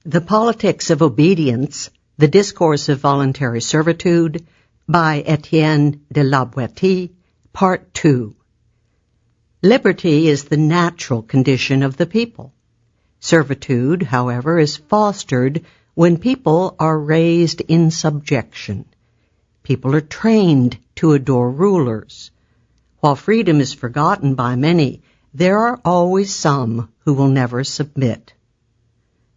The Politics of Obedience, The Discourse of Voluntary Servitude, by Étienne de Boétie, Part 2. Liberty is the natural condition of the people. Servitude, however, is fostered when people are raised in subjection. People are trained to adore rulers. While freedom is forgotten by many, there are always some who will never submit.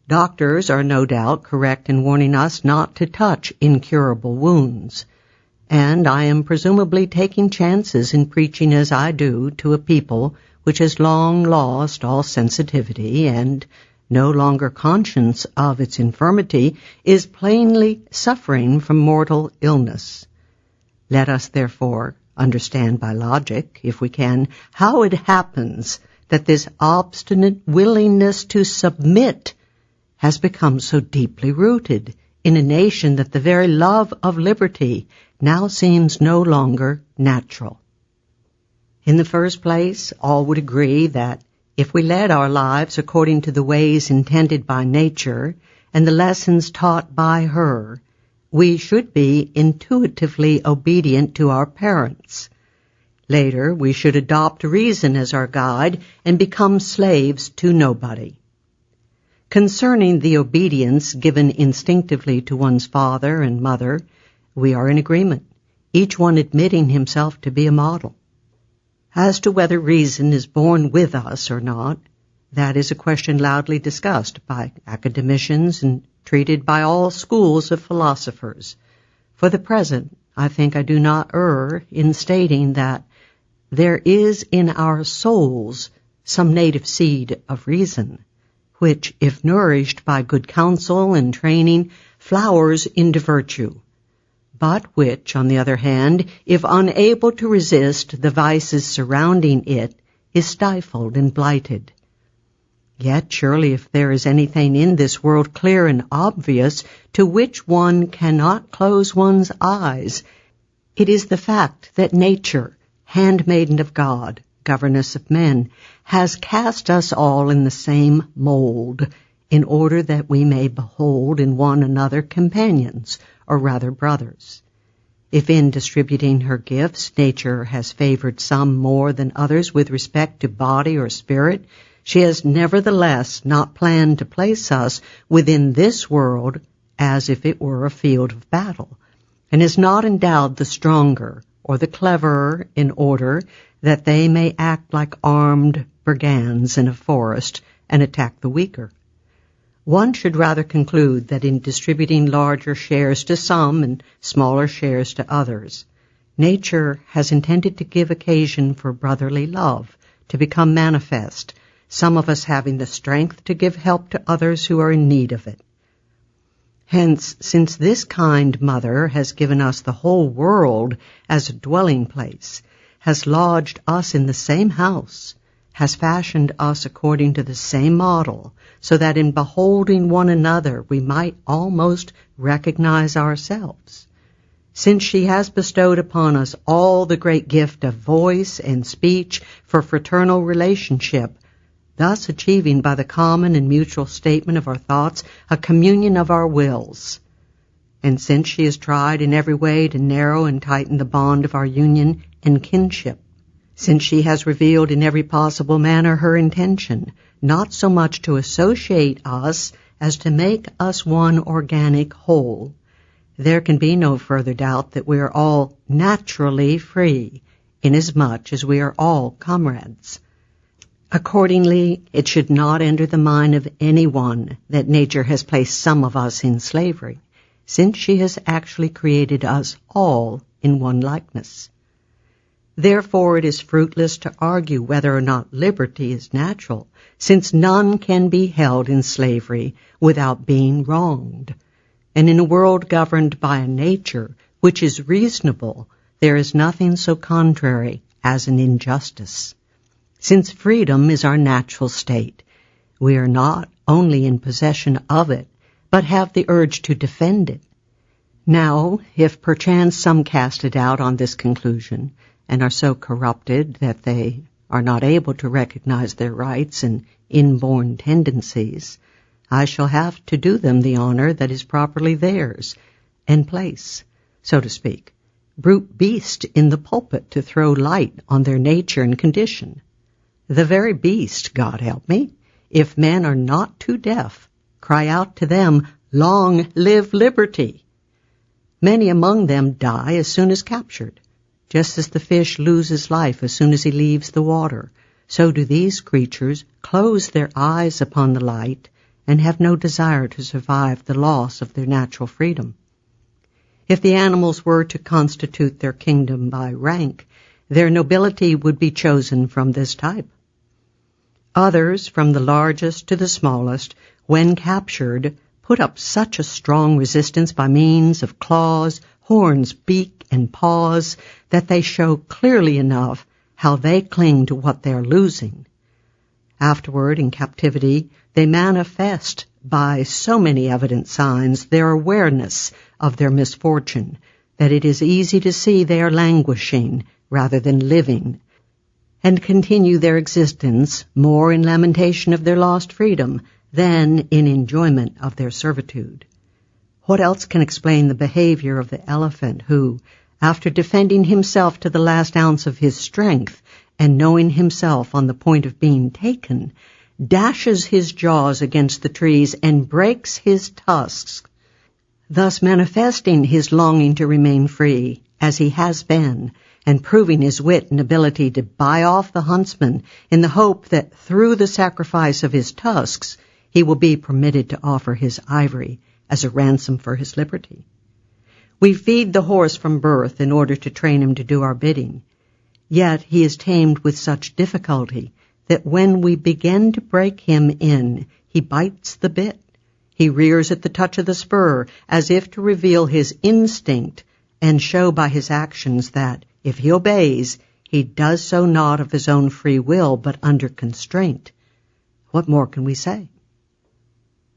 Doctors are no doubt correct in warning us not to touch incurable wounds, and I am presumably taking chances in preaching as I do to a people which has long lost all sensitivity and, no longer conscious of its infirmity, is plainly suffering from mortal illness. Let us, therefore, understand by logic, if we can, how it happens that this obstinate willingness to submit has become so deeply rooted in a nation that the very love of liberty now seems no longer natural. In the first place, all would agree that if we led our lives according to the ways intended by nature and the lessons taught by her, we should be intuitively obedient to our parents. Later, we should adopt reason as our guide and become slaves to nobody. Concerning the obedience given instinctively to one's father and mother, we are in agreement, each one admitting himself to be a model. As to whether reason is born with us or not, that is a question loudly discussed by academicians and treated by all schools of philosophers. For the present, I think I do not err in stating that there is in our souls some native seed of reason, which, if nourished by good counsel and training, flowers into virtue, but which, on the other hand, if unable to resist the vices surrounding it, is stifled and blighted. Yet surely if there is anything in this world clear and obvious to which one cannot close one's eyes, it is the fact that nature, handmaiden of God, governess of men, has cast us all in the same mold, in order that we may behold in one another companions, or rather brothers. If in distributing her gifts nature has favored some more than others with respect to body or spirit, she has nevertheless not planned to place us within this world as if it were a field of battle, and has not endowed the stronger or the cleverer in order that they may act like armed brigands in a forest and attack the weaker. One should rather conclude that in distributing larger shares to some and smaller shares to others, nature has intended to give occasion for brotherly love to become manifest, some of us having the strength to give help to others who are in need of it. Hence, since this kind mother has given us the whole world as a dwelling place, has lodged us in the same house, has fashioned us according to the same model, so that in beholding one another we might almost recognize ourselves. Since she has bestowed upon us all the great gift of voice and speech for fraternal relationship, thus achieving by the common and mutual statement of our thoughts a communion of our wills, and since she has tried in every way to narrow and tighten the bond of our union and kinship, since she has revealed in every possible manner her intention, not so much to associate us as to make us one organic whole, there can be no further doubt that we are all naturally free, inasmuch as we are all comrades. Accordingly, it should not enter the mind of anyone that nature has placed some of us in slavery, since she has actually created us all in one likeness. Therefore, it is fruitless to argue whether or not liberty is natural, since none can be held in slavery without being wronged. And in a world governed by a nature which is reasonable, there is nothing so contrary as an injustice. Since freedom is our natural state, we are not only in possession of it, but have the urge to defend it. Now, if perchance some cast a doubt on this conclusion, and are so corrupted that they are not able to recognize their rights and inborn tendencies, I shall have to do them the honor that is properly theirs, and place, so to speak, brute beast in the pulpit to throw light on their nature and condition. The very beast, God help me, if men are not too deaf, cry out to them, "Long live liberty!" Many among them die as soon as captured. Just as the fish loses life as soon as he leaves the water, so do these creatures close their eyes upon the light and have no desire to survive the loss of their natural freedom. If the animals were to constitute their kingdom by rank, their nobility would be chosen from this type. Others, from the largest to the smallest, when captured, put up such a strong resistance by means of claws, horns, beak, and paws that they show clearly enough how they cling to what they are losing. Afterward, in captivity, they manifest by so many evident signs their awareness of their misfortune that it is easy to see they are languishing rather than living, and continue their existence more in lamentation of their lost freedom than in enjoyment of their servitude. What else can explain the behavior of the elephant who, after defending himself to the last ounce of his strength and knowing himself on the point of being taken, dashes his jaws against the trees and breaks his tusks, thus manifesting his longing to remain free, as he has been, and proving his wit and ability to buy off the huntsman in the hope that through the sacrifice of his tusks he will be permitted to offer his ivory as a ransom for his liberty. We feed the horse from birth in order to train him to do our bidding, yet he is tamed with such difficulty that when we begin to break him in, he bites the bit. He rears at the touch of the spur, as if to reveal his instinct and show by his actions that, if he obeys, he does so not of his own free will, but under constraint. What more can we say?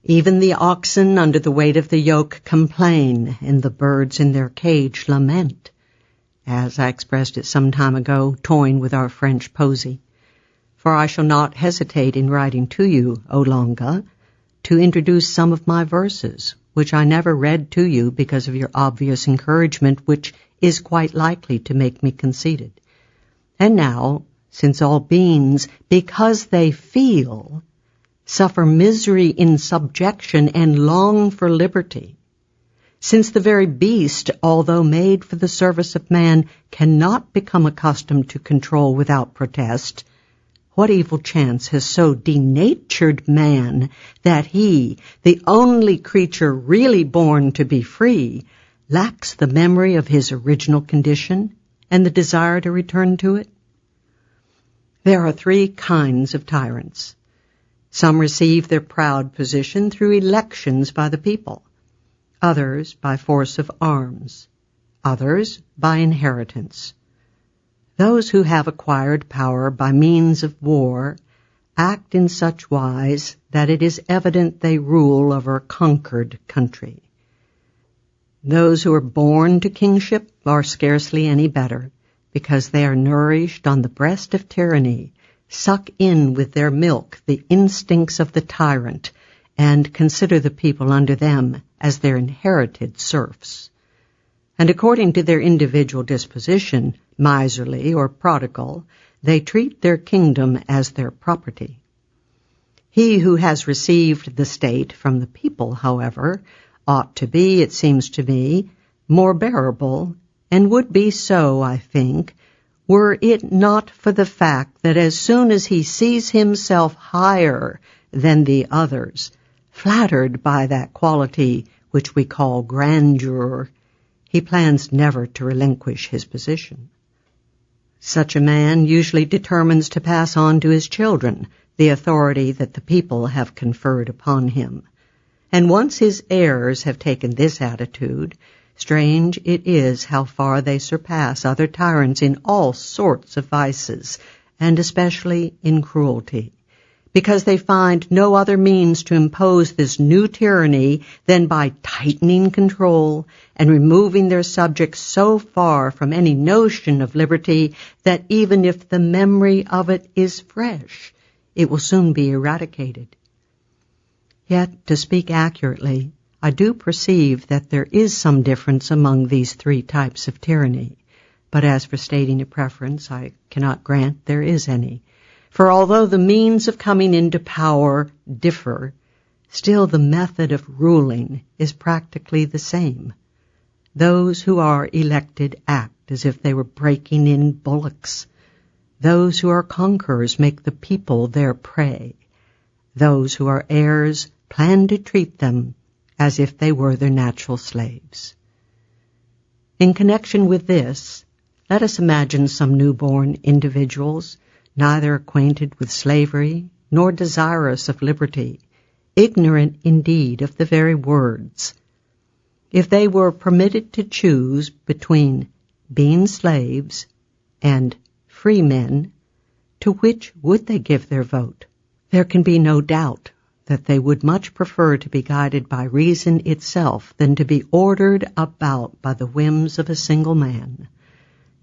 Even the oxen under the weight of the yoke complain, and the birds in their cage lament, as I expressed it some time ago, toying with our French poesy. For I shall not hesitate in writing to you, O Longa, to introduce some of my verses, which I never read to you because of your obvious encouragement, which is quite likely to make me conceited. And now, since all beings, because they feel, suffer misery in subjection and long for liberty, since the very beast, although made for the service of man, cannot become accustomed to control without protest, what evil chance has so denatured man that he, the only creature really born to be free, lacks the memory of his original condition and the desire to return to it? There are three kinds of tyrants. Some receive their proud position through elections by the people, others by force of arms, others by inheritance. Those who have acquired power by means of war act in such wise that it is evident they rule over a conquered country. Those who are born to kingship are scarcely any better, because they are nourished on the breast of tyranny, suck in with their milk the instincts of the tyrant, and consider the people under them as their inherited serfs. And according to their individual disposition, miserly or prodigal, they treat their kingdom as their property. He who has received the state from the people, however, ought to be, it seems to me, more bearable, and would be so, I think, were it not for the fact that as soon as he sees himself higher than the others, flattered by that quality which we call grandeur, he plans never to relinquish his position. Such a man usually determines to pass on to his children the authority that the people have conferred upon him. And once his heirs have taken this attitude, strange it is how far they surpass other tyrants in all sorts of vices, and especially in cruelty, because they find no other means to impose this new tyranny than by tightening control and removing their subjects so far from any notion of liberty that even if the memory of it is fresh, it will soon be eradicated. Yet, to speak accurately, I do perceive that there is some difference among these three types of tyranny. But as for stating a preference, I cannot grant there is any. For although the means of coming into power differ, still the method of ruling is practically the same. Those who are elected act as if they were breaking in bullocks. Those who are conquerors make the people their prey. Those who are heirs plan to treat them as if they were their natural slaves. In connection with this, let us imagine some newborn individuals, neither acquainted with slavery nor desirous of liberty, ignorant indeed of the very words. If they were permitted to choose between being slaves and free men, to which would they give their vote? There can be no doubt that they would much prefer to be guided by reason itself than to be ordered about by the whims of a single man.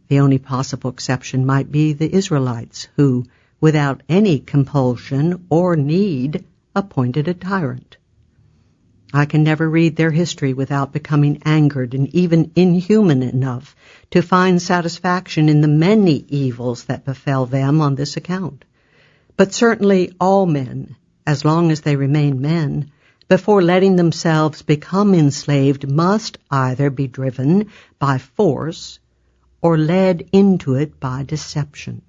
The only possible exception might be the Israelites, who, without any compulsion or need, appointed a tyrant. I can never read their history without becoming angered and even inhuman enough to find satisfaction in the many evils that befell them on this account. But certainly all men, as long as they remain men, before letting themselves become enslaved, must either be driven by force or led into it by deception,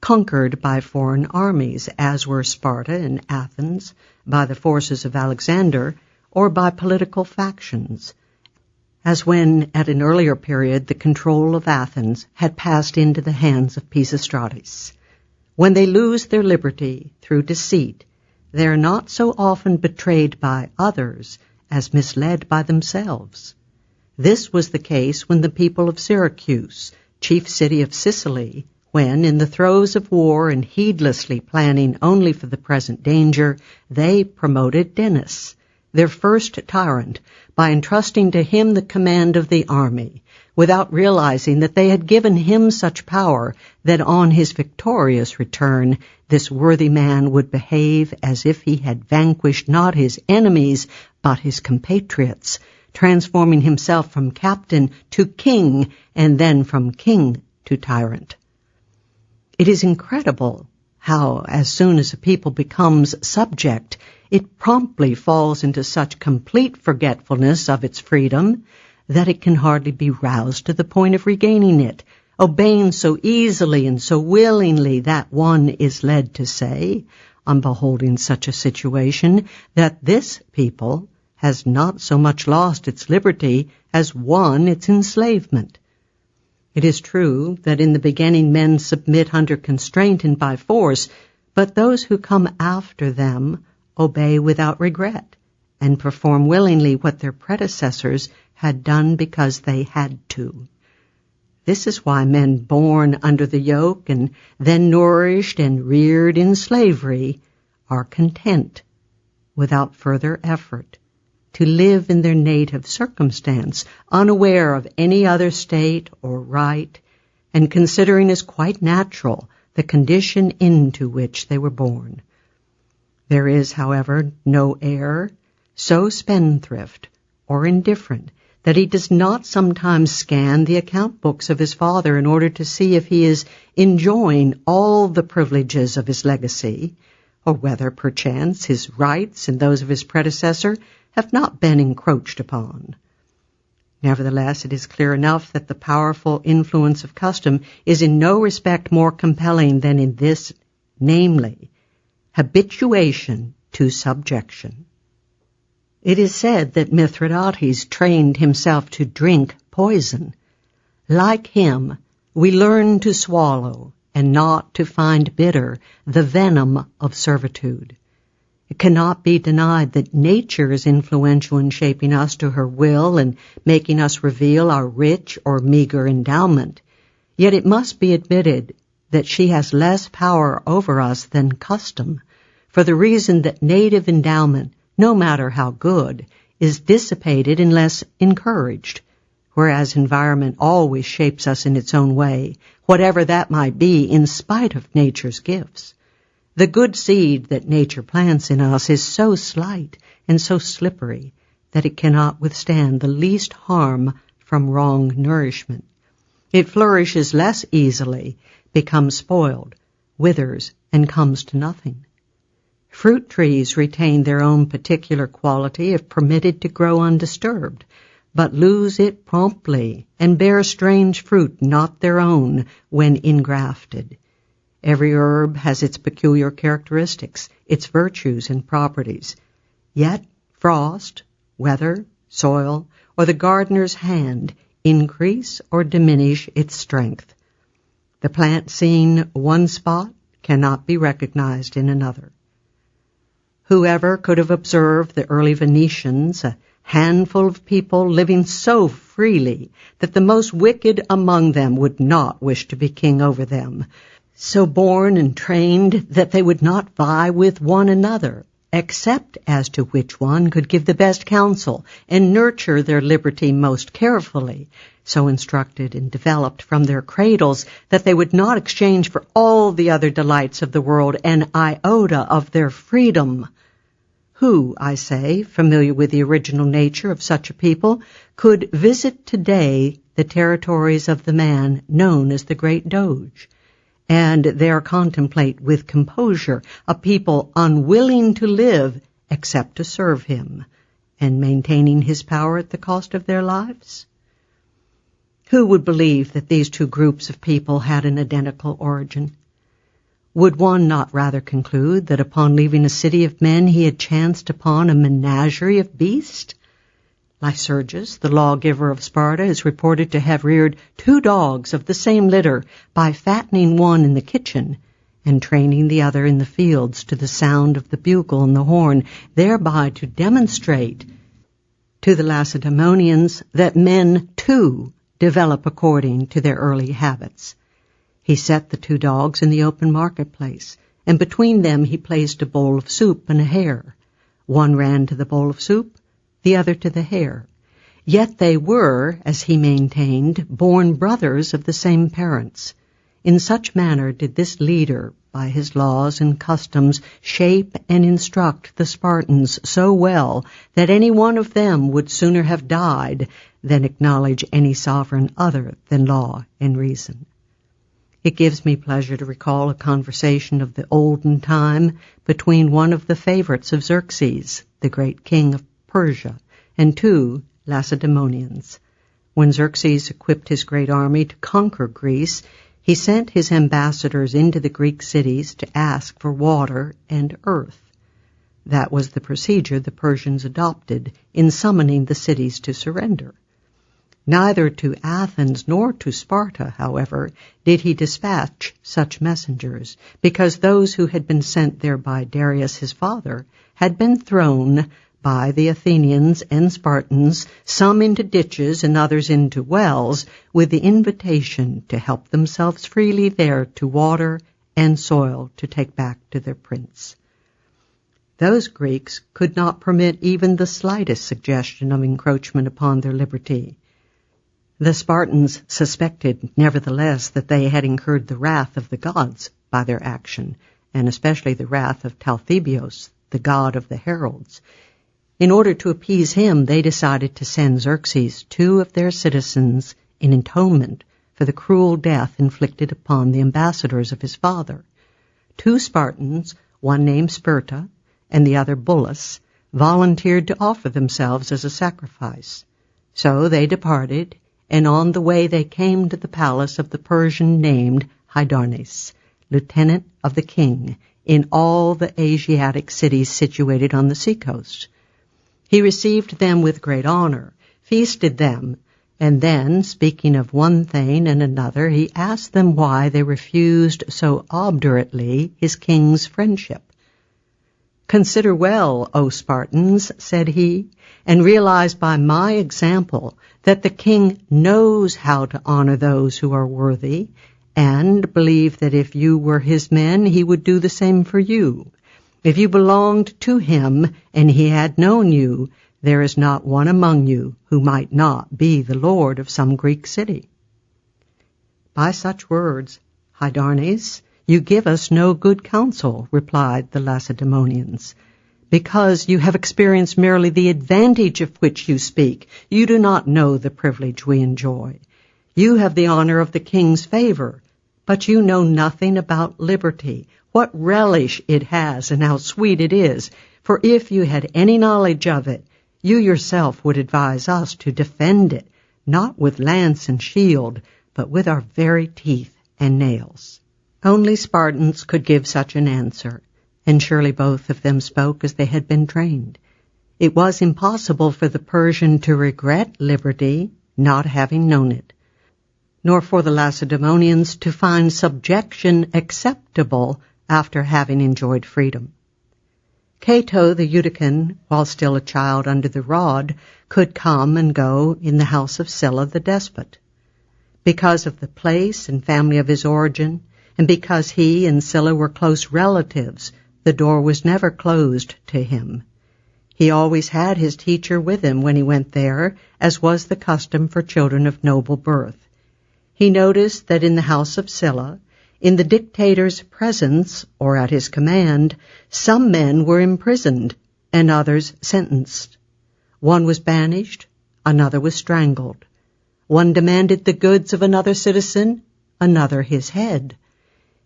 conquered by foreign armies, as were Sparta and Athens, by the forces of Alexander, or by political factions, as when, at an earlier period, the control of Athens had passed into the hands of Pisistratus. When they lose their liberty through deceit, they are not so often betrayed by others as misled by themselves. This was the case when the people of Syracuse, chief city of Sicily, when, in the throes of war and heedlessly planning only for the present danger, they promoted Denis, their first tyrant, by entrusting to him the command of the army, without realizing that they had given him such power that on his victorious return this worthy man would behave as if he had vanquished not his enemies but his compatriots, transforming himself from captain to king and then from king to tyrant. It is incredible how, as soon as a people becomes subject, it promptly falls into such complete forgetfulness of its freedom that it can hardly be roused to the point of regaining it, obeying so easily and so willingly that one is led to say, on beholding such a situation, that this people has not so much lost its liberty as won its enslavement. It is true that in the beginning men submit under constraint and by force, but those who come after them obey without regret, and perform willingly what their predecessors had done because they had to. This is why men born under the yoke and then nourished and reared in slavery are content, without further effort, to live in their native circumstance, unaware of any other state or right, and considering as quite natural the condition into which they were born. There is, however, no heir so spendthrift or indifferent that he does not sometimes scan the account books of his father in order to see if he is enjoying all the privileges of his legacy, or whether, perchance, his rights and those of his predecessor have not been encroached upon. Nevertheless, it is clear enough that the powerful influence of custom is in no respect more compelling than in this, namely, habituation to subjection. It is said that Mithridates trained himself to drink poison. Like him, we learn to swallow and not to find bitter the venom of servitude. It cannot be denied that nature is influential in shaping us to her will and making us reveal our rich or meager endowment. Yet it must be admitted that she has less power over us than custom, for the reason that native endowment, no matter how good, is dissipated unless encouraged, whereas environment always shapes us in its own way, whatever that might be, in spite of nature's gifts. The good seed that nature plants in us is so slight and so slippery that it cannot withstand the least harm from wrong nourishment. It flourishes less easily, becomes spoiled, withers, and comes to nothing. Fruit trees retain their own particular quality if permitted to grow undisturbed, but lose it promptly and bear strange fruit not their own when ingrafted. Every herb has its peculiar characteristics, its virtues and properties. Yet frost, weather, soil, or the gardener's hand increase or diminish its strength. The plant seen one spot cannot be recognized in another. Whoever could have observed the early Venetians, a handful of people living so freely that the most wicked among them would not wish to be king over them, so born and trained that they would not vie with one another, except as to which one could give the best counsel and nurture their liberty most carefully, so instructed and developed from their cradles that they would not exchange for all the other delights of the world an iota of their freedom. Who, I say, familiar with the original nature of such a people, could visit today the territories of the man known as the Great Doge, and there contemplate with composure a people unwilling to live except to serve him, and maintaining his power at the cost of their lives? Who would believe that these two groups of people had an identical origin? Would one not rather conclude that upon leaving a city of men he had chanced upon a menagerie of beasts? Lycurgus, the lawgiver of Sparta, is reported to have reared 2 dogs of the same litter by fattening one in the kitchen and training the other in the fields to the sound of the bugle and the horn, thereby to demonstrate to the Lacedaemonians that men, too, develop according to their early habits. He set the 2 dogs in the open marketplace, and between them he placed a bowl of soup and a hare. One ran to the bowl of soup, the other to the hare. Yet they were, as he maintained, born brothers of the same parents. In such manner did this leader, by his laws and customs, shape and instruct the Spartans so well that any one of them would sooner have died than acknowledge any sovereign other than law and reason. It gives me pleasure to recall a conversation of the olden time between one of the favorites of Xerxes, the great king of Persia, and 2 Lacedaemonians. When Xerxes equipped his great army to conquer Greece, he sent his ambassadors into the Greek cities to ask for water and earth. That was the procedure the Persians adopted in summoning the cities to surrender. Neither to Athens nor to Sparta, however, did he dispatch such messengers, because those who had been sent there by Darius his father had been thrown by the Athenians and Spartans, some into ditches and others into wells, with the invitation to help themselves freely there to water and soil to take back to their prince. Those Greeks could not permit even the slightest suggestion of encroachment upon their liberty. The Spartans suspected, nevertheless, that they had incurred the wrath of the gods by their action, and especially the wrath of Talthybios, the god of the heralds. In order to appease him, they decided to send Xerxes 2 of their citizens in atonement for the cruel death inflicted upon the ambassadors of his father. 2 Spartans, one named Sperta and the other Bullus, volunteered to offer themselves as a sacrifice. So they departed, and on the way they came to the palace of the Persian named Hydarnes, lieutenant of the king, in all the Asiatic cities situated on the seacoast. He received them with great honor, feasted them, and then, speaking of one thing and another, he asked them why they refused so obdurately his king's friendship. "Consider well, O Spartans," said he, "and realize by my example that the king knows how to honor those who are worthy, and believe that if you were his men, he would do the same for you. If you belonged to him and he had known you, there is not one among you who might not be the lord of some Greek city." By such words, Hydarnes, "You give us no good counsel," replied the Lacedaemonians. "Because you have experienced merely the advantage of which you speak, you do not know the privilege we enjoy. You have the honor of the king's favor, but you know nothing about liberty, what relish it has and how sweet it is. For if you had any knowledge of it, you yourself would advise us to defend it, not with lance and shield, but with our very teeth and nails." Only Spartans could give such an answer, and surely both of them spoke as they had been trained. It was impossible for the Persian to regret liberty, not having known it, nor for the Lacedaemonians to find subjection acceptable after having enjoyed freedom. Cato the Utican, while still a child under the rod, could come and go in the house of Sylla the despot. Because of the place and family of his origin, and because he and Sylla were close relatives, the door was never closed to him. He always had his teacher with him when he went there, as was the custom for children of noble birth. He noticed that in the house of Sylla, in the dictator's presence, or at his command, some men were imprisoned and others sentenced. One was banished, another was strangled. One demanded the goods of another citizen, another his head.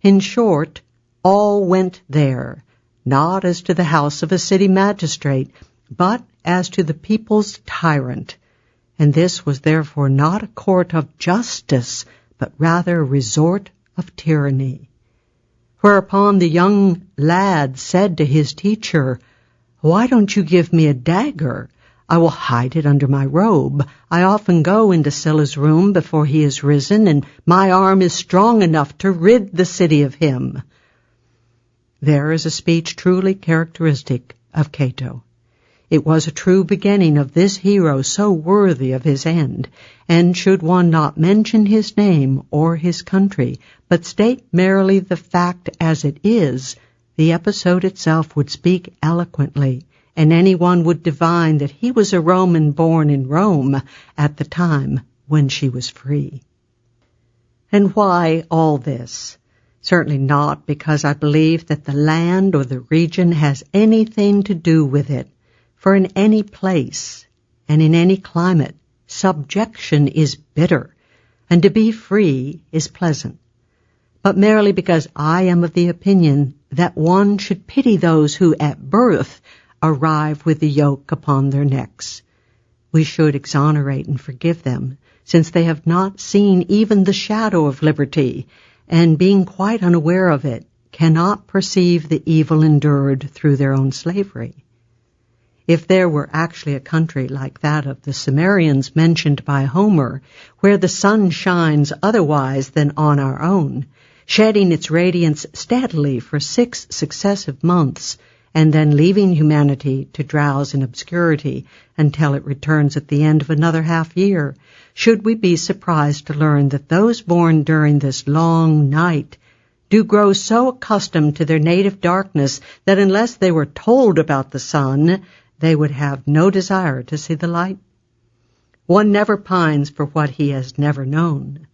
In short, all went there, not as to the house of a city magistrate, but as to the people's tyrant. And this was therefore not a court of justice, but rather a resort of tyranny. Whereupon the young lad said to his teacher, "Why don't you give me a dagger? I will hide it under my robe. I often go into Sylla's room before he is risen, and my arm is strong enough to rid the city of him." There is a speech truly characteristic of Cato. It was a true beginning of this hero so worthy of his end, and should one not mention his name or his country, but state merely the fact as it is, the episode itself would speak eloquently, and anyone would divine that he was a Roman born in Rome at the time when she was free. And why all this? Certainly not because I believe that the land or the region has anything to do with it, for in any place and in any climate, subjection is bitter, and to be free is pleasant, but merely because I am of the opinion that one should pity those who at birth arrive with the yoke upon their necks. We should exonerate and forgive them, since they have not seen even the shadow of liberty, and being quite unaware of it, cannot perceive the evil endured through their own slavery. If there were actually a country like that of the Cimmerians mentioned by Homer, where the sun shines otherwise than on our own, shedding its radiance steadily for 6 successive months, and then leaving humanity to drowse in obscurity until it returns at the end of another half-year, should we be surprised to learn that those born during this long night do grow so accustomed to their native darkness that unless they were told about the sun, they would have no desire to see the light? One never pines for what he has never known.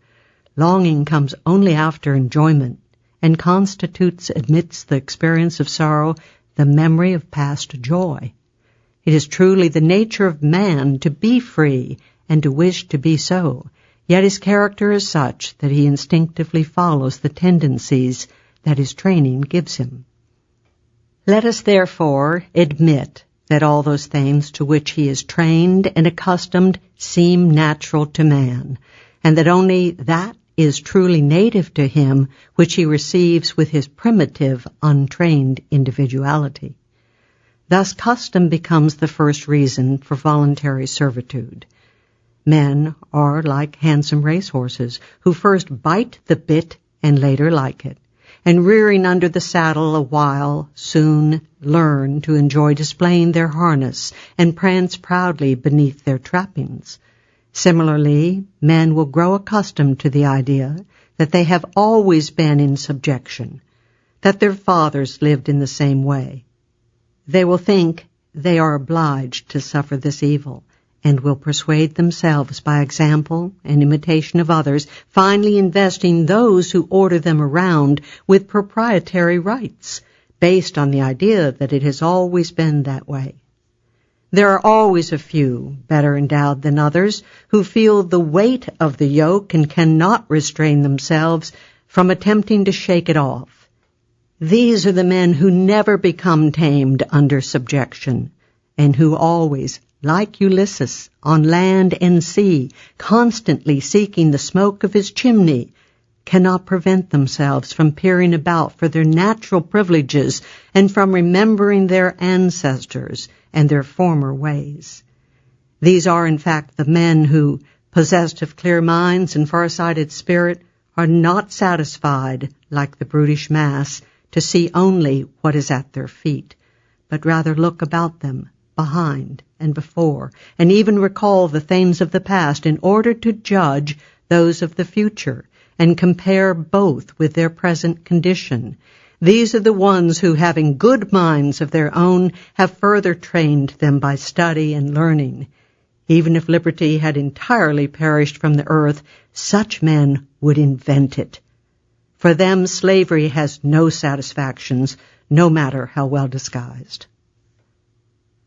Longing comes only after enjoyment, and constitutes amidst the experience of sorrow the memory of past joy. It is truly the nature of man to be free and to wish to be so, yet his character is such that he instinctively follows the tendencies that his training gives him. Let us therefore admit that all those things to which he is trained and accustomed seem natural to man, and that only that is truly native to him which he receives with his primitive, untrained individuality. Thus custom becomes the first reason for voluntary servitude. Men are like handsome racehorses, who first bite the bit and later like it, and rearing under the saddle a while soon learn to enjoy displaying their harness and prance proudly beneath their trappings. Similarly, men will grow accustomed to the idea that they have always been in subjection, that their fathers lived in the same way. They will think they are obliged to suffer this evil, and will persuade themselves by example and imitation of others, finally investing those who order them around with proprietary rights, based on the idea that it has always been that way. There are always a few, better endowed than others, who feel the weight of the yoke and cannot restrain themselves from attempting to shake it off. These are the men who never become tamed under subjection, and who always, like Ulysses, on land and sea, constantly seeking the smoke of his chimney, cannot prevent themselves from peering about for their natural privileges and from remembering their ancestors and their former ways. These are, in fact, the men who, possessed of clear minds and far-sighted spirit, are not satisfied, like the brutish mass, to see only what is at their feet, but rather look about them, behind and before, and even recall the things of the past in order to judge those of the future, and compare both with their present condition. These are the ones who, having good minds of their own, have further trained them by study and learning. Even if liberty had entirely perished from the earth, such men would invent it. For them, slavery has no satisfactions, no matter how well disguised.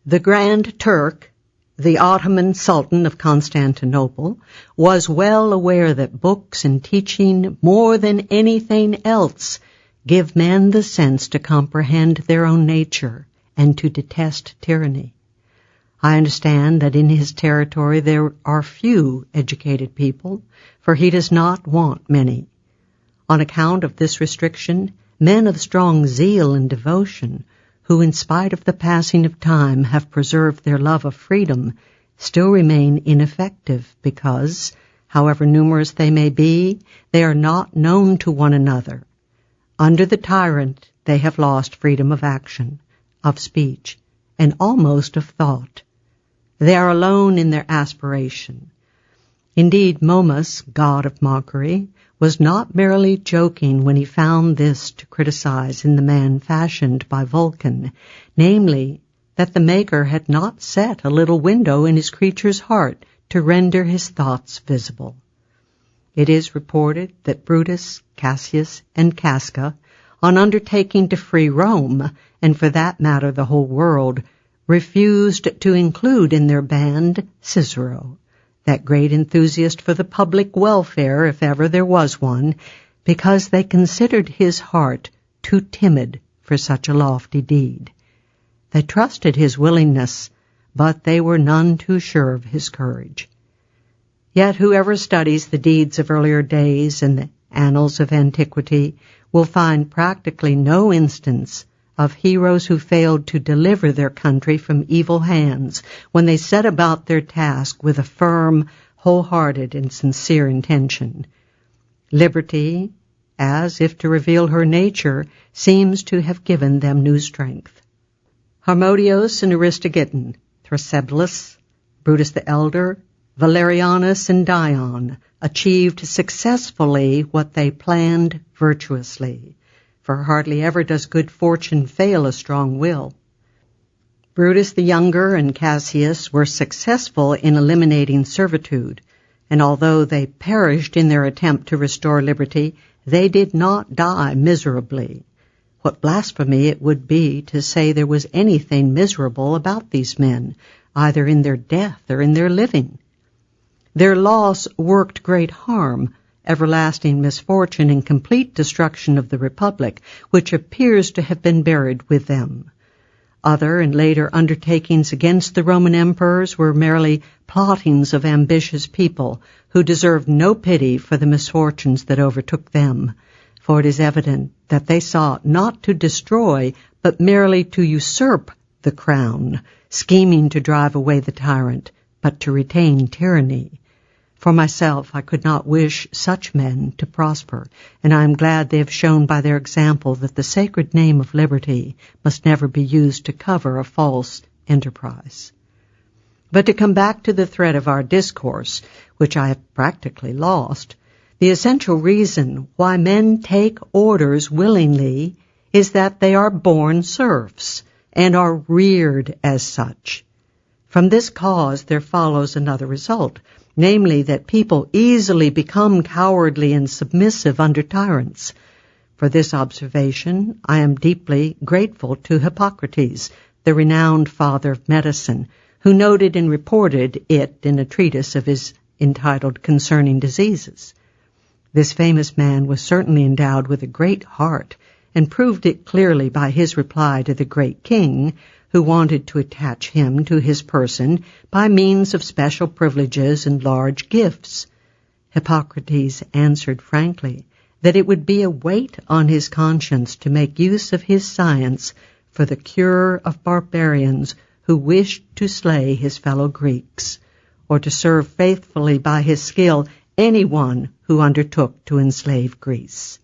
The Grand Turk, the Ottoman Sultan of Constantinople, was well aware that books and teaching, more than anything else, give men the sense to comprehend their own nature and to detest tyranny. I understand that in his territory there are few educated people, for he does not want many. On account of this restriction, men of strong zeal and devotion, who in spite of the passing of time have preserved their love of freedom, still remain ineffective because, however numerous they may be, they are not known to one another. Under the tyrant, they have lost freedom of action, of speech, and almost of thought. They are alone in their aspiration. Indeed, Momus, god of mockery, was not merely joking when he found this to criticize in the man fashioned by Vulcan, namely, that the Maker had not set a little window in his creature's heart to render his thoughts visible. It is reported that Brutus, Cassius, and Casca, on undertaking to free Rome, and for that matter the whole world, refused to include in their band Cicero, that great enthusiast for the public welfare, if ever there was one, because they considered his heart too timid for such a lofty deed. They trusted his willingness, but they were none too sure of his courage. Yet whoever studies the deeds of earlier days and the annals of antiquity will find practically no instance of heroes who failed to deliver their country from evil hands when they set about their task with a firm, wholehearted, and sincere intention. Liberty, as if to reveal her nature, seems to have given them new strength. Harmodius and Aristogiton, Thrasybulus, Brutus the Elder, Valerianus and Dion achieved successfully what they planned virtuously, for hardly ever does good fortune fail a strong will. Brutus the Younger and Cassius were successful in eliminating servitude, and although they perished in their attempt to restore liberty, they did not die miserably. What blasphemy it would be to say there was anything miserable about these men, either in their death or in their living. Their loss worked great harm, everlasting misfortune, and complete destruction of the Republic, which appears to have been buried with them. Other and later undertakings against the Roman emperors were merely plottings of ambitious people who deserved no pity for the misfortunes that overtook them, for it is evident that they sought not to destroy, but merely to usurp the crown, scheming to drive away the tyrant, but to retain tyranny. For myself, I could not wish such men to prosper, and I am glad they have shown by their example that the sacred name of liberty must never be used to cover a false enterprise. But to come back to the thread of our discourse, which I have practically lost, the essential reason why men take orders willingly is that they are born serfs and are reared as such. From this cause there follows another result, namely that people easily become cowardly and submissive under tyrants. For this observation I am deeply grateful to Hippocrates, the renowned father of medicine, who noted and reported it in a treatise of his entitled Concerning Diseases. This famous man was certainly endowed with a great heart, and proved it clearly by his reply to the great king, who wanted to attach him to his person by means of special privileges and large gifts. Hippocrates answered frankly that it would be a weight on his conscience to make use of his science for the cure of barbarians who wished to slay his fellow Greeks, or to serve faithfully by his skill anyone who undertook to enslave Greece.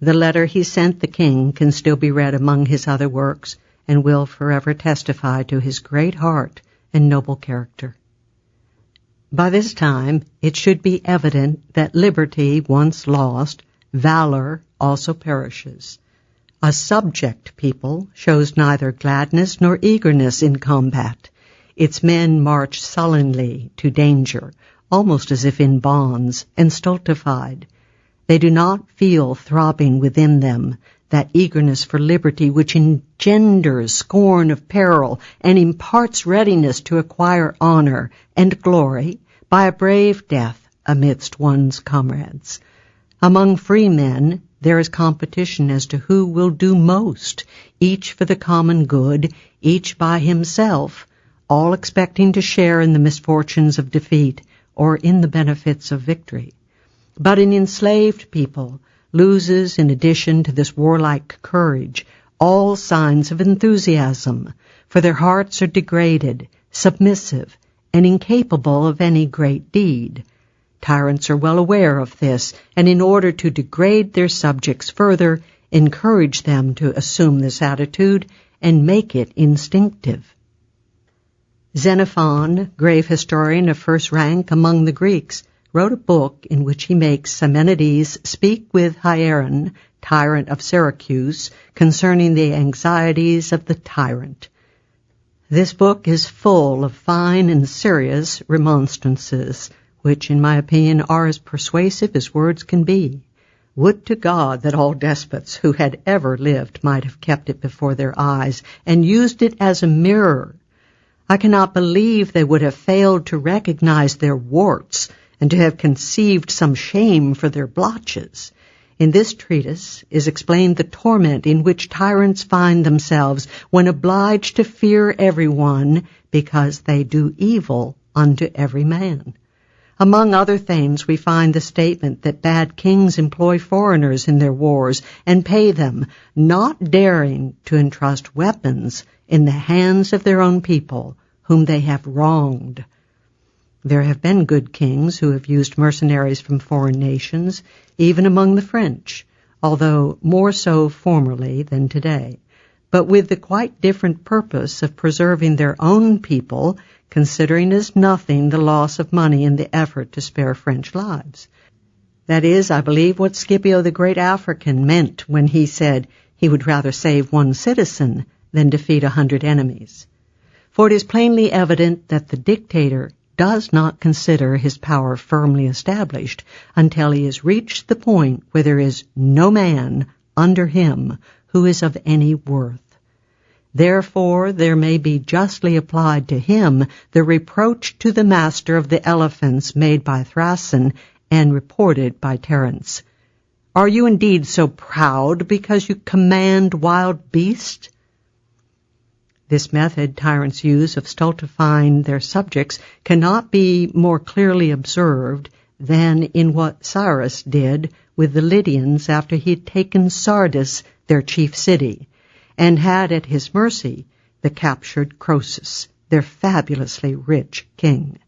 The letter he sent the king can still be read among his other works, and will forever testify to his great heart and noble character. By this time, it should be evident that liberty once lost, valor also perishes. A subject people shows neither gladness nor eagerness in combat. Its men march sullenly to danger, almost as if in bonds, and stultified. They do not feel throbbing within them that eagerness for liberty which engenders scorn of peril and imparts readiness to acquire honor and glory by a brave death amidst one's comrades. Among free men there is competition as to who will do most, each for the common good, each by himself, all expecting to share in the misfortunes of defeat or in the benefits of victory. But an enslaved people loses, in addition to this warlike courage, all signs of enthusiasm, for their hearts are degraded, submissive, and incapable of any great deed. Tyrants are well aware of this, and in order to degrade their subjects further, encourage them to assume this attitude and make it instinctive. Xenophon, grave historian of first rank among the Greeks, wrote a book in which he makes Simonides speak with Hieron, tyrant of Syracuse, concerning the anxieties of the tyrant. This book is full of fine and serious remonstrances, which, in my opinion, are as persuasive as words can be. Would to God that all despots who had ever lived might have kept it before their eyes and used it as a mirror. I cannot believe they would have failed to recognize their warts and to have conceived some shame for their blotches. In this treatise is explained the torment in which tyrants find themselves when obliged to fear everyone because they do evil unto every man. Among other things, we find the statement that bad kings employ foreigners in their wars and pay them, not daring to entrust weapons in the hands of their own people, whom they have wronged. There have been good kings who have used mercenaries from foreign nations, even among the French, although more so formerly than today, but with the quite different purpose of preserving their own people, considering as nothing the loss of money in the effort to spare French lives. That is, I believe, what Scipio the great African meant when he said he would rather save one citizen than defeat 100 enemies. For it is plainly evident that the dictator does not consider his power firmly established until he has reached the point where there is no man under him who is of any worth. Therefore, there may be justly applied to him the reproach to the master of the elephants made by Thrason and reported by Terence. Are you indeed so proud because you command wild beasts? This method tyrants use of stultifying their subjects cannot be more clearly observed than in what Cyrus did with the Lydians after he had taken Sardis, their chief city, and had at his mercy the captured Croesus, their fabulously rich king.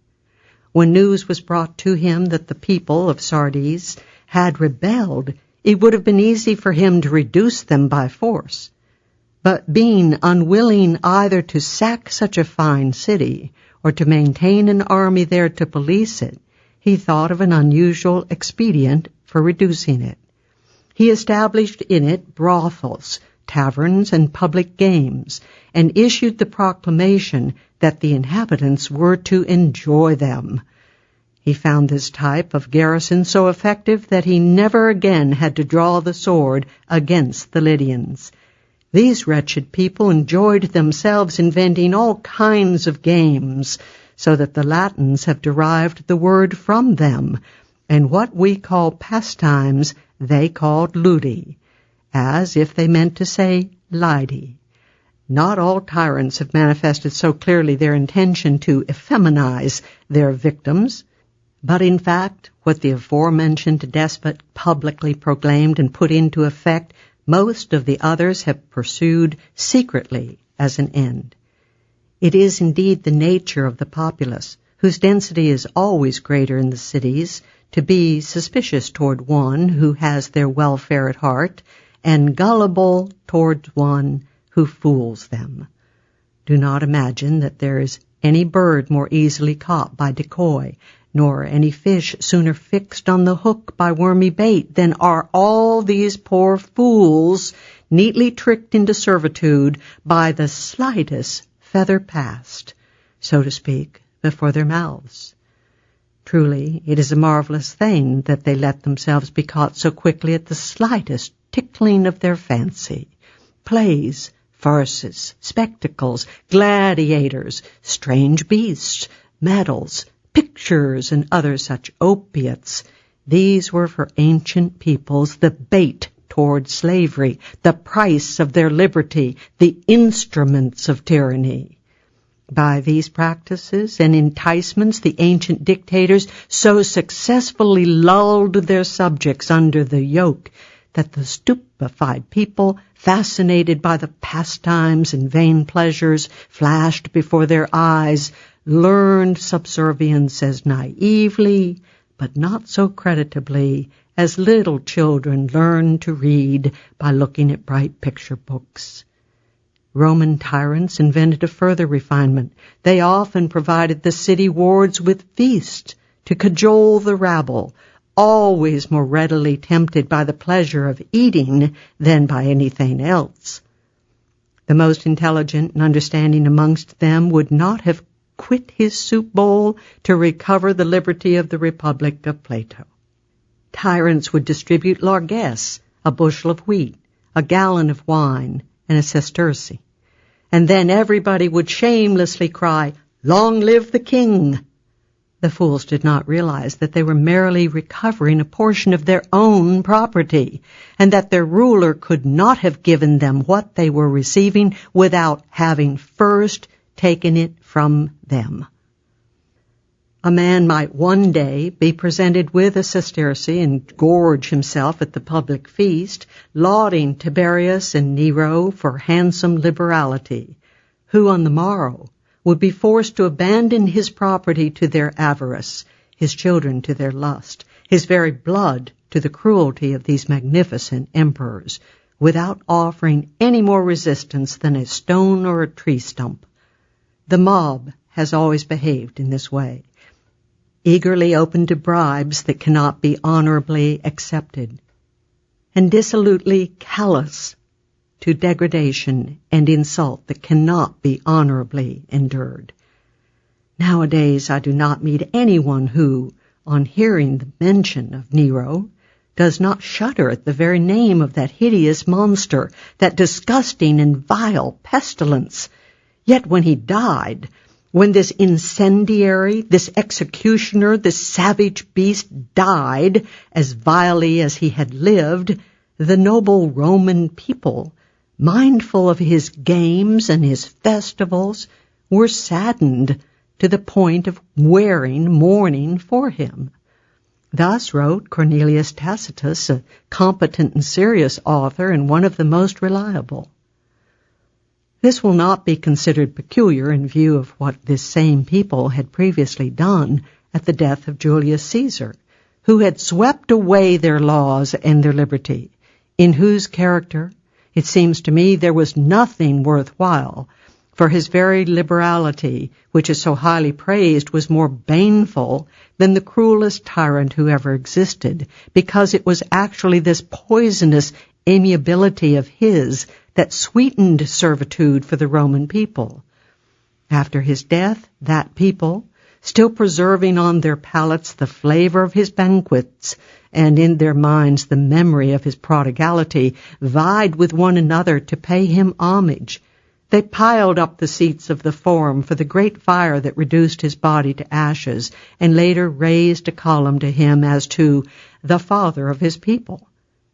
When news was brought to him that the people of Sardis had rebelled, it would have been easy for him to reduce them by force. But being unwilling either to sack such a fine city or to maintain an army there to police it, he thought of an unusual expedient for reducing it. He established in it brothels, taverns, and public games, and issued the proclamation that the inhabitants were to enjoy them. He found this type of garrison so effective that he never again had to draw the sword against the Lydians. These wretched people enjoyed themselves inventing all kinds of games, so that the Latins have derived the word from them, and what we call pastimes they called ludi, as if they meant to say lidi. Not all tyrants have manifested so clearly their intention to effeminize their victims, but in fact, what the aforementioned despot publicly proclaimed and put into effect, most of the others have pursued secretly as an end. It is indeed the nature of the populace, whose density is always greater in the cities, to be suspicious toward one who has their welfare at heart, and gullible toward one who fools them. Do not imagine that there is any bird more easily caught by decoy, nor any fish sooner fixed on the hook by wormy bait than are all these poor fools neatly tricked into servitude by the slightest feather passed, so to speak, before their mouths. Truly, it is a marvelous thing that they let themselves be caught so quickly at the slightest tickling of their fancy. Plays, farces, spectacles, gladiators, strange beasts, medals, pictures, and other such opiates. These were for ancient peoples the bait toward slavery, the price of their liberty, the instruments of tyranny. By these practices and enticements the ancient dictators so successfully lulled their subjects under the yoke that the stupefied people, fascinated by the pastimes and vain pleasures flashed before their eyes, learned subservience as naively, but not so creditably, as little children learn to read by looking at bright picture books. Roman tyrants invented a further refinement. They often provided the city wards with feasts to cajole the rabble, always more readily tempted by the pleasure of eating than by anything else. The most intelligent and understanding amongst them would not have quit his soup bowl to recover the liberty of the Republic of Plato. Tyrants would distribute largesse, a bushel of wheat, a gallon of wine, and a sesterce. And then everybody would shamelessly cry, "Long live the king!" The fools did not realize that they were merely recovering a portion of their own property, and that their ruler could not have given them what they were receiving without having first taken it from them. A man might one day be presented with a sesterce and gorge himself at the public feast, lauding Tiberius and Nero for handsome liberality, who on the morrow would be forced to abandon his property to their avarice, his children to their lust, his very blood to the cruelty of these magnificent emperors, without offering any more resistance than a stone or a tree stump. The mob has always behaved in this way, eagerly open to bribes that cannot be honorably accepted, and dissolutely callous to degradation and insult that cannot be honorably endured. Nowadays I do not meet anyone who, on hearing the mention of Nero, does not shudder at the very name of that hideous monster, that disgusting and vile pestilence. Yet when he died, when this incendiary, this executioner, this savage beast died as vilely as he had lived, the noble Roman people, mindful of his games and his festivals, were saddened to the point of wearing mourning for him. Thus wrote Cornelius Tacitus, a competent and serious author and one of the most reliable. This will not be considered peculiar in view of what this same people had previously done at the death of Julius Caesar, who had swept away their laws and their liberty, in whose character, it seems to me, there was nothing worthwhile, for his very liberality, which is so highly praised, was more baneful than the cruelest tyrant who ever existed, because it was actually this poisonous amiability of his that sweetened servitude for the Roman people. After his death, that people, still preserving on their palates the flavor of his banquets, and in their minds the memory of his prodigality, vied with one another to pay him homage. They piled up the seats of the forum for the great fire that reduced his body to ashes, and later raised a column to him as to the father of his people.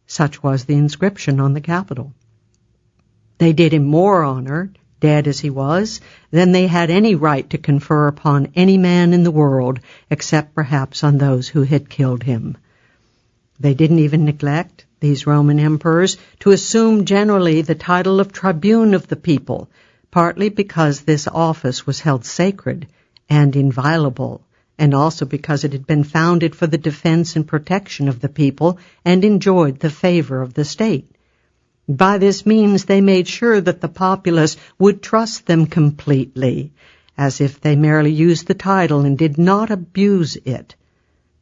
Such was the inscription on the Capitol. They did him more honor, dead as he was, than they had any right to confer upon any man in the world, except perhaps on those who had killed him. They didn't even neglect, these Roman emperors, to assume generally the title of tribune of the people, partly because this office was held sacred and inviolable, and also because it had been founded for the defense and protection of the people and enjoyed the favor of the state. By this means they made sure that the populace would trust them completely, as if they merely used the title and did not abuse it.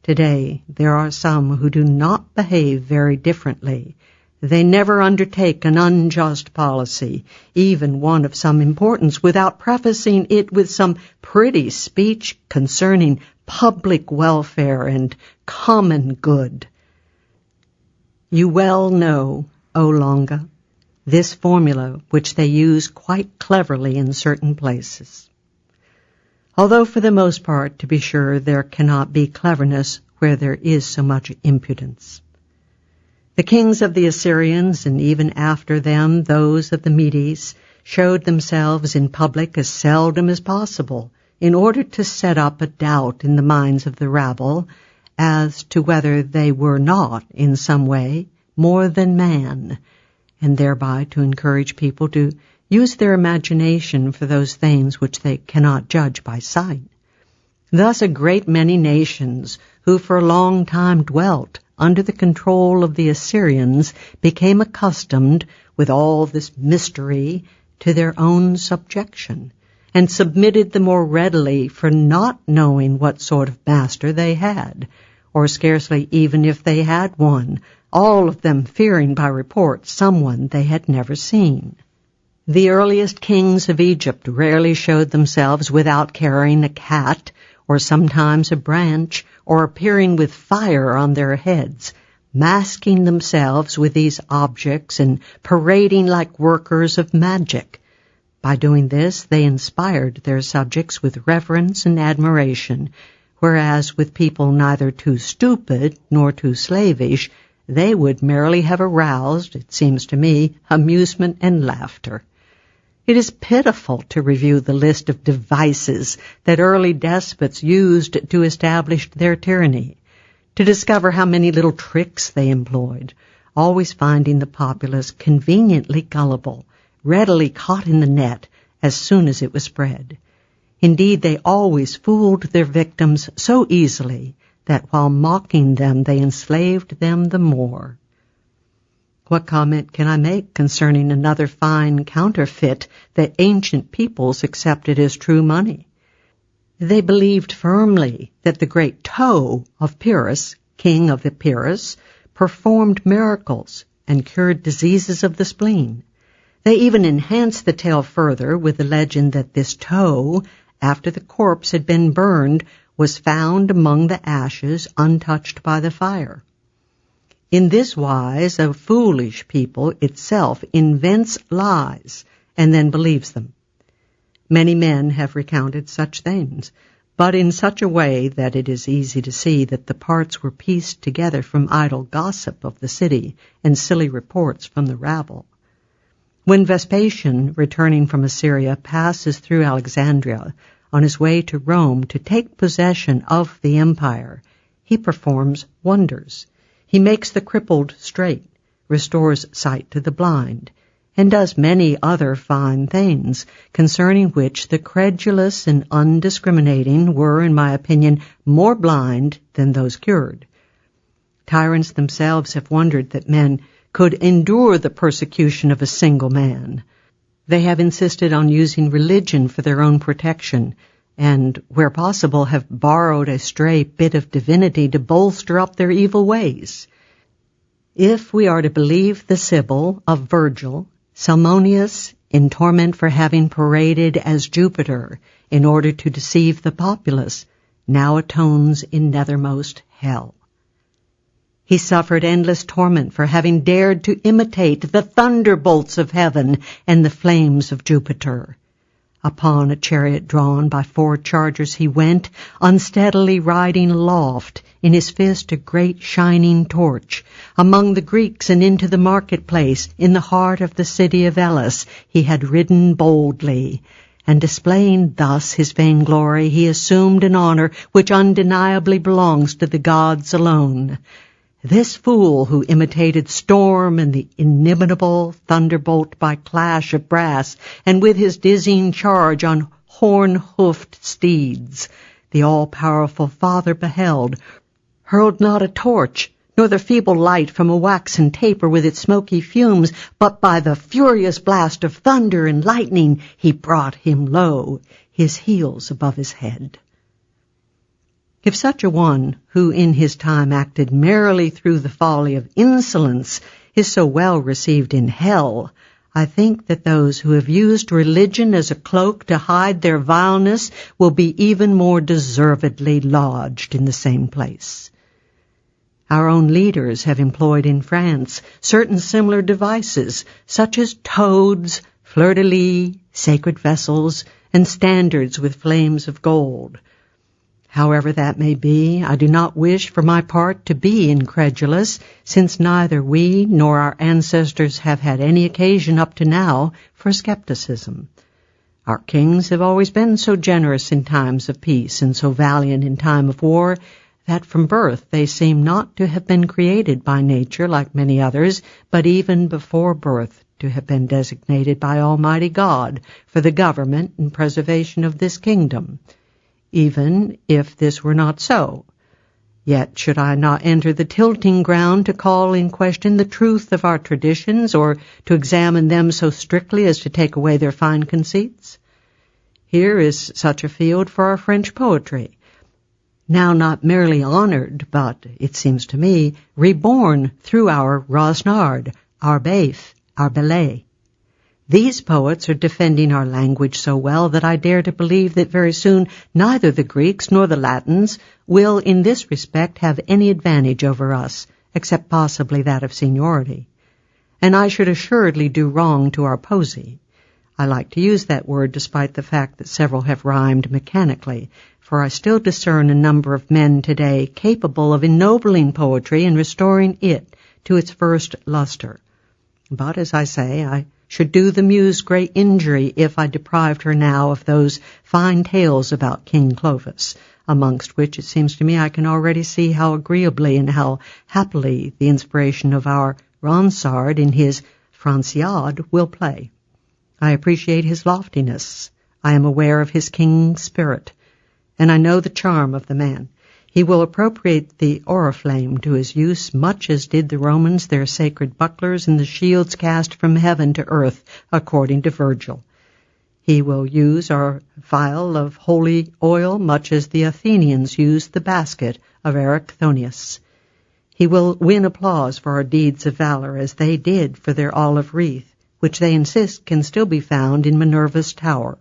Today there are some who do not behave very differently. They never undertake an unjust policy, even one of some importance, without prefacing it with some pretty speech concerning public welfare and common good. You well know, O Longa, this formula which they use quite cleverly in certain places. Although for the most part, to be sure, there cannot be cleverness where there is so much impudence. The kings of the Assyrians, and even after them those of the Medes, showed themselves in public as seldom as possible, in order to set up a doubt in the minds of the rabble as to whether they were not, in some way, more than man, and thereby to encourage people to use their imagination for those things which they cannot judge by sight. Thus a great many nations, who for a long time dwelt under the control of the Assyrians, became accustomed, with all this mystery, to their own subjection, and submitted the more readily for not knowing what sort of master they had, or scarcely even if they had one, all of them fearing by report someone they had never seen. The earliest kings of Egypt rarely showed themselves without carrying a cat, or sometimes a branch, or appearing with fire on their heads, masking themselves with these objects and parading like workers of magic. By doing this, they inspired their subjects with reverence and admiration, whereas with people neither too stupid nor too slavish, they would merely have aroused, it seems to me, amusement and laughter. It is pitiful to review the list of devices that early despots used to establish their tyranny, to discover how many little tricks they employed, always finding the populace conveniently gullible, readily caught in the net as soon as it was spread. Indeed, they always fooled their victims so easily that while mocking them they enslaved them the more. What comment can I make concerning another fine counterfeit that ancient peoples accepted as true money? They believed firmly that the great toe of Pyrrhus, king of Epirus, performed miracles and cured diseases of the spleen. They even enhanced the tale further with the legend that this toe, after the corpse had been burned, was found among the ashes untouched by the fire. In this wise, a foolish people itself invents lies and then believes them. Many men have recounted such things, but in such a way that it is easy to see that the parts were pieced together from idle gossip of the city and silly reports from the rabble. When Vespasian, returning from Assyria, passes through Alexandria on his way to Rome to take possession of the empire, he performs wonders. He makes the crippled straight, restores sight to the blind, and does many other fine things, concerning which the credulous and undiscriminating were, in my opinion, more blind than those cured. Tyrants themselves have wondered that men could endure the persecution of a single man. They have insisted on using religion for their own protection, and, where possible, have borrowed a stray bit of divinity to bolster up their evil ways. If we are to believe the Sibyl of Virgil, Salmonius, in torment for having paraded as Jupiter in order to deceive the populace, now atones in nethermost hell. He suffered endless torment for having dared to imitate the thunderbolts of heaven and the flames of Jupiter. Upon a chariot drawn by 4 chargers he went, unsteadily riding aloft, in his fist a great shining torch. Among the Greeks and into the marketplace, in the heart of the city of Elis, he had ridden boldly, and displaying thus his vainglory, he assumed an honor which undeniably belongs to the gods alone. This fool who imitated storm and the inimitable thunderbolt by clash of brass, and with his dizzying charge on horn-hoofed steeds, the all-powerful Father beheld, hurled not a torch, nor the feeble light from a waxen taper with its smoky fumes, but by the furious blast of thunder and lightning he brought him low, his heels above his head. If such a one, who in his time acted merrily through the folly of insolence, is so well received in hell, I think that those who have used religion as a cloak to hide their vileness will be even more deservedly lodged in the same place. Our own leaders have employed in France certain similar devices, such as toads, fleur-de-lis, sacred vessels, and standards with flames of gold. However that may be, I do not wish for my part to be incredulous, since neither we nor our ancestors have had any occasion up to now for skepticism. Our kings have always been so generous in times of peace and so valiant in time of war that from birth they seem not to have been created by nature like many others, but even before birth to have been designated by Almighty God for the government and preservation of this kingdom. Even if this were not so, yet should I not enter the tilting ground to call in question the truth of our traditions, or to examine them so strictly as to take away their fine conceits? Here is such a field for our French poetry, now not merely honored, but, it seems to me, reborn through our Rosnard, our Baif, our Belay. These poets are defending our language so well that I dare to believe that very soon neither the Greeks nor the Latins will in this respect have any advantage over us, except possibly that of seniority. And I should assuredly do wrong to our poesy. I like to use that word despite the fact that several have rhymed mechanically, for I still discern a number of men today capable of ennobling poetry and restoring it to its first luster. But, as I say, I should do the muse great injury if I deprived her now of those fine tales about King Clovis, amongst which it seems to me I can already see how agreeably and how happily the inspiration of our Ronsard in his Franciade will play. I appreciate his loftiness. I am aware of his king spirit, and I know the charm of the man. He will appropriate the oriflamme to his use much as did the Romans their sacred bucklers and the shields cast from heaven to earth, according to Virgil. He will use our vial of holy oil much as the Athenians used the basket of Erichthonius. He will win applause for our deeds of valor as they did for their olive wreath, which they insist can still be found in Minerva's tower.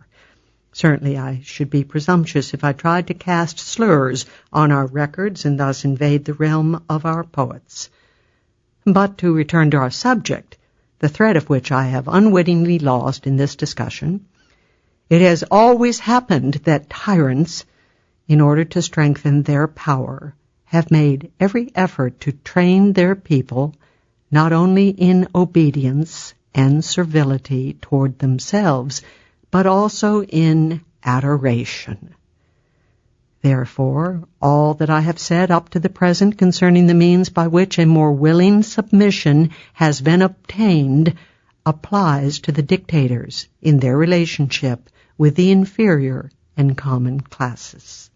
Certainly I should be presumptuous if I tried to cast slurs on our records and thus invade the realm of our poets. But to return to our subject, the thread of which I have unwittingly lost in this discussion, it has always happened that tyrants, in order to strengthen their power, have made every effort to train their people not only in obedience and servility toward themselves, but also in adoration. Therefore, all that I have said up to the present concerning the means by which a more willing submission has been obtained applies to the dictators in their relationship with the inferior and common classes.